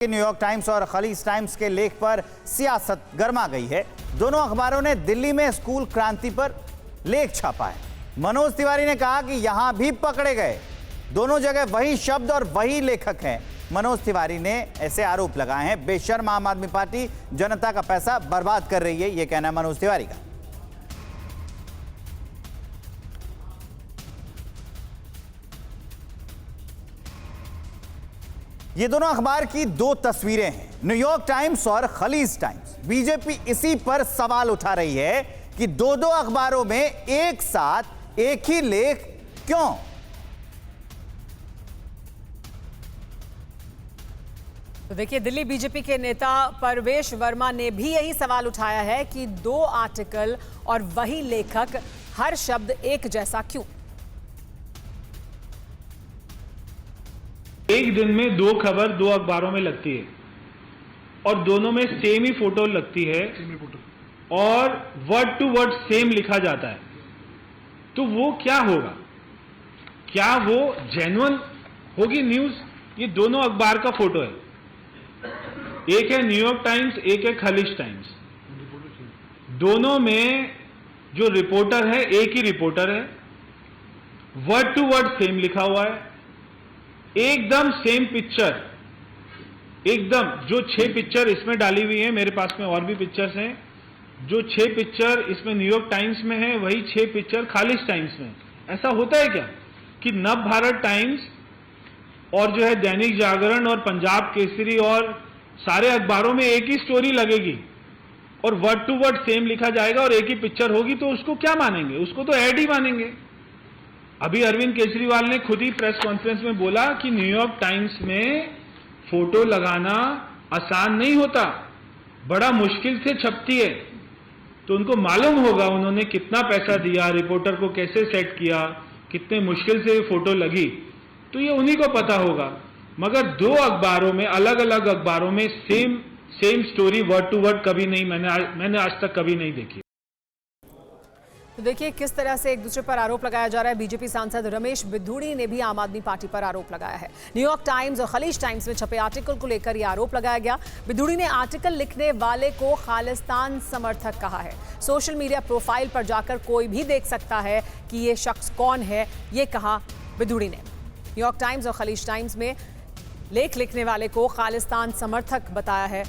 New York times और Khaleej Times के लेख पर सियासत गर्मा गई है। दोनों अखबारों ने दिल्ली में स्कूल क्रांति पर लेख छापा है। मनोज तिवारी ने कहा कि यहां भी पकड़े गए, दोनों जगह वही शब्द और वही लेखक हैं। मनोज तिवारी ने ऐसे आरोप लगाए हैं, बेशर्म आम आदमी पार्टी जनता का पैसा बर्बाद कर रही है, यह कहना है मनोज तिवारी का। ये दोनों अखबार की दो तस्वीरें हैं, न्यूयॉर्क टाइम्स और खलीज टाइम्स। बीजेपी इसी पर सवाल उठा रही है कि दो दो अखबारों में एक साथ एक ही लेख क्यों। तो देखिए, दिल्ली बीजेपी के नेता परवेश वर्मा ने भी यही सवाल उठाया है कि दो आर्टिकल और वही लेखक, हर शब्द एक जैसा क्यों। एक दिन में दो खबर दो अखबारों में लगती है और दोनों में सेम ही फोटो लगती है और वर्ड टू वर्ड सेम लिखा जाता है, तो वो क्या होगा? क्या वो जेन्युइन होगी न्यूज? ये दोनों अखबार का फोटो है, एक है न्यूयॉर्क टाइम्स, एक है खलीज टाइम्स। दोनों में जो रिपोर्टर है एक ही रिपोर्टर है, वर्ड टू वर्ड सेम लिखा हुआ है, एकदम सेम पिक्चर, एकदम। जो 6 पिक्चर इसमें डाली हुई है, मेरे पास में और भी पिक्चर्स हैं, जो 6 पिक्चर इसमें न्यूयॉर्क टाइम्स में है वही 6 पिक्चर खालिज टाइम्स में। ऐसा होता है क्या कि नव भारत टाइम्स और जो है दैनिक जागरण और पंजाब केसरी और सारे अखबारों में एक ही स्टोरी लगेगी और वर्ड टू वर्ड सेम लिखा जाएगा और एक ही पिक्चर होगी, तो उसको क्या मानेंगे? उसको तो ऐड ही मानेंगे। अभी अरविंद केजरीवाल ने खुद ही प्रेस कॉन्फ्रेंस में बोला कि न्यूयॉर्क टाइम्स में फोटो लगाना आसान नहीं होता, बड़ा मुश्किल से छपती है। तो उनको मालूम होगा उन्होंने कितना पैसा दिया, रिपोर्टर को कैसे सेट किया, कितने मुश्किल से ये फोटो लगी, तो ये उन्हीं को पता होगा। मगर दो अखबारों में, अलग अलग अखबारों में same story word to word कभी नहीं, मैंने आज तक कभी नहीं देखी। तो देखिए किस तरह से एक दूसरे पर आरोप लगाया जा रहा है। बीजेपी सांसद रमेश बिधूड़ी ने भी आम आदमी पार्टी पर आरोप लगाया है। न्यूयॉर्क टाइम्स और खलीज टाइम्स में छपे आर्टिकल को लेकर यह आरोप लगाया गया। बिधूड़ी ने आर्टिकल लिखने वाले को खालिस्तान समर्थक कहा है। सोशल मीडिया प्रोफाइल पर जाकर कोई भी देख सकता है कि ये शख्स कौन है, ये कहा बिधूड़ी ने। न्यूयॉर्क टाइम्स और खलीज टाइम्स में लेख लिखने वाले को खालिस्तान समर्थक बताया है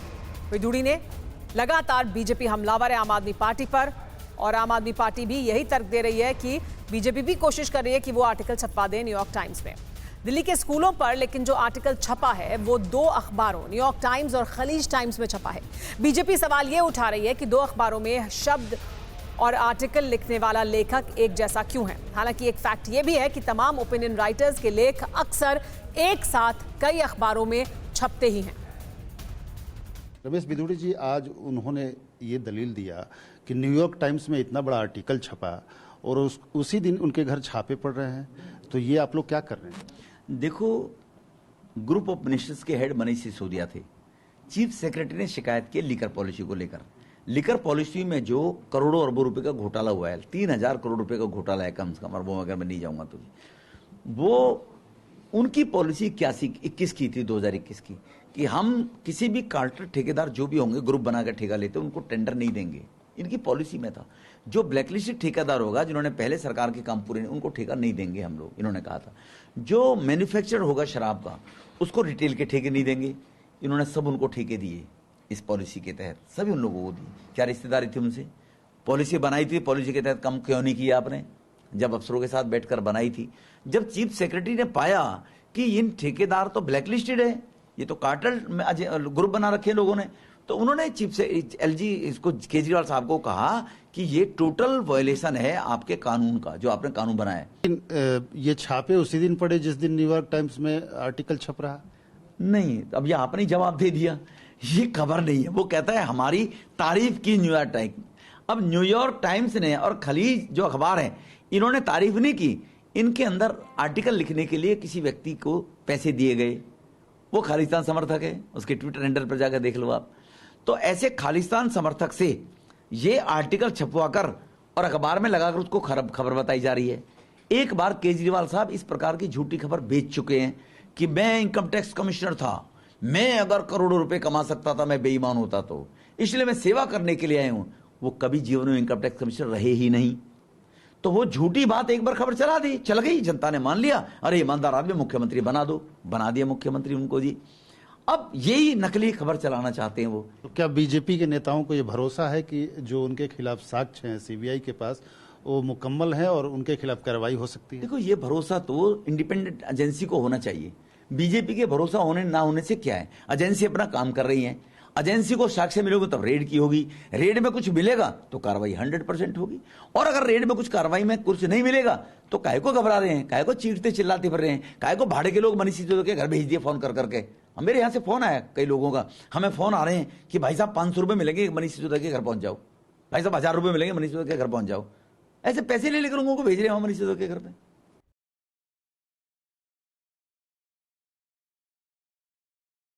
बिधूड़ी ने। लगातार बीजेपी हमलावर है आम आदमी पार्टी पर, और आम आदमी पार्टी भी यही तर्क दे रही है कि बीजेपी भी कोशिश कर रही है कि वो आर्टिकल छपवा दे न्यूयॉर्क टाइम्स में। दिल्ली के स्कूलों पर लेकिन जो आर्टिकल छपा है वो दो अखबारों न्यूयॉर्क टाइम्स और खलीज टाइम्स में छपा है। बीजेपी सवाल ये उठा रही है कि दो अखबारों में शब्द और आर्टिकल लिखने वाला लेखक एक जैसा क्यों है। हालांकि एक फैक्ट ये भी है कि तमाम ओपिनियन राइटर्स के लेख अक्सर एक साथ कई अखबारों में छपते ही हैं। रमेश बिधूड़ी जी, आज उन्होंने ये दलील दिया कि न्यूयॉर्क टाइम्स में इतना बड़ा आर्टिकल छपा और उसी दिन उनके घर छापे पड़ रहे हैं, तो ये आप लोग क्या कर रहे हैं? देखो, ग्रुप ऑफ मिनिस्टर्स के हेड मनीष सिसोदिया थे। चीफ सेक्रेटरी ने शिकायत की लीकर पॉलिसी को लेकर। लीकर पॉलिसी में जो करोड़ों अरबों रुपए का घोटाला हुआ है, 3000 करोड़ रुपए का घोटाला है कम से कम, अरबों अगर मैं नहीं जाऊंगा तो, वो उनकी पॉलिसी 21 की थी, 2021 की, कि हम किसी भी कार्टर ठेकेदार जो भी होंगे ग्रुप बनाकर ठेका लेते उनको टेंडर नहीं देंगे। इनकी पॉलिसी में था। जो ब्लैकलिस्टेड ठेकेदार होगा, जिन्होंने पहले सरकार के काम पूरे, उनको ठेका नहीं देंगे हम लोग, इन्होंने कहा था। जो मैन्युफैक्चर होगा शराब का, उसको रिटेल के ठेके नहीं देंगे, इन्होंने सब उनको ठेके दिए इस पॉलिसी के तहत, सभी उन लोगों को दी। क्या रिश्तेदारी थी उनसे? पॉलिसी बनाई थी, पॉलिसी के तहत कम क्यों नहीं किया आपने? जब अफसरों के साथ बैठकर बनाई थी। जब चीफ सेक्रेटरी ने पाया कि इन ठेकेदार तो ब्लैकलिस्टेड है, ये तो कार्टेल में ग्रुप बना रखे लोगों ने, तो उन्होंने चीफ से एलजी इसको केजरीवाल साहब को कहा कि ये टोटल वायलेशन है आपके कानून का, जो आपने कानून बनाया है। ये छापे उसी दिन पड़े जिस दिन न्यूयॉर्क टाइम्स में आर्टिकल छप रहा? नहीं, अब ये आपने जवाब दे दिया, ये खबर नहीं है। वो कहता है हमारी तारीफ की न्यूयॉर्क टाइम्स। अब न्यूयॉर्क टाइम्स ने और खलीज जो अखबार है, इन्होंने तारीफ नहीं की। इनके अंदर आर्टिकल लिखने के लिए किसी व्यक्ति को पैसे दिए गए, वो खालिस्तान समर्थक है, उसके ट्विटर हैंडल पर जाकर देख लो आप। तो ऐसे खालिस्तान समर्थक से ये आर्टिकल छपवाकर और अखबार में लगाकर उसको खबर बताई जा रही है। एक बार केजरीवाल साहब इस प्रकार की झूठी खबर बेच चुके हैं कि मैं इनकम टैक्स कमिश्नर था, मैं अगर करोड़ों रुपए कमा सकता था, मैं बेईमान होता तो, इसलिए मैं सेवा करने के लिए आया हूं। वो कभी जीवन में इनकम टैक्स कमिश्नर रहे ही नहीं। तो वो झूठी बात एक बार खबर चला दी, चल गई, जनता ने मान लिया, अरे ईमानदार आदमी मुख्यमंत्री बना दो, बना दिया मुख्यमंत्री उनको जी। अब यही नकली खबर चलाना चाहते हैं वो। तो क्या बीजेपी के नेताओं को ये भरोसा है कि जो उनके खिलाफ साक्ष्य हैं सीबीआई के पास वो मुकम्मल है और उनके खिलाफ कार्रवाई हो सकती है? देखो, ये भरोसा तो इंडिपेंडेंट एजेंसी को होना चाहिए। बीजेपी के भरोसा होने ना होने से क्या है, एजेंसी अपना काम कर रही है, एजेंसी को साक्ष्य मिलेगा तब रेड की होगी, रेड में कुछ मिलेगा तो कार्रवाई 100% होगी। और अगर रेड में कुछ कार्रवाई में कुछ नहीं मिलेगा तो काहे को घबरा रहे हैं, काहे को चीखते चिल्लाते फिर रहे हैं, काहे को भाड़े के लोग मनीष सिसोदिया के घर भेज दिए फोन कर करके। मेरे यहाँ से फोन आया कई लोगों का, हमें फोन आ रहे हैं कि भाई साहब 500 रुपये मिलेंगे मनीष सिसोदिया के घर पहुंच जाओ, भाई साहब 1000 रुपये मिलेंगे मनीष सिसोदिया के घर पहुंच जाओ। ऐसे पैसे ले लेकर लोगों को भेज रहे हैं मनीष सिसोदिया के घर पे।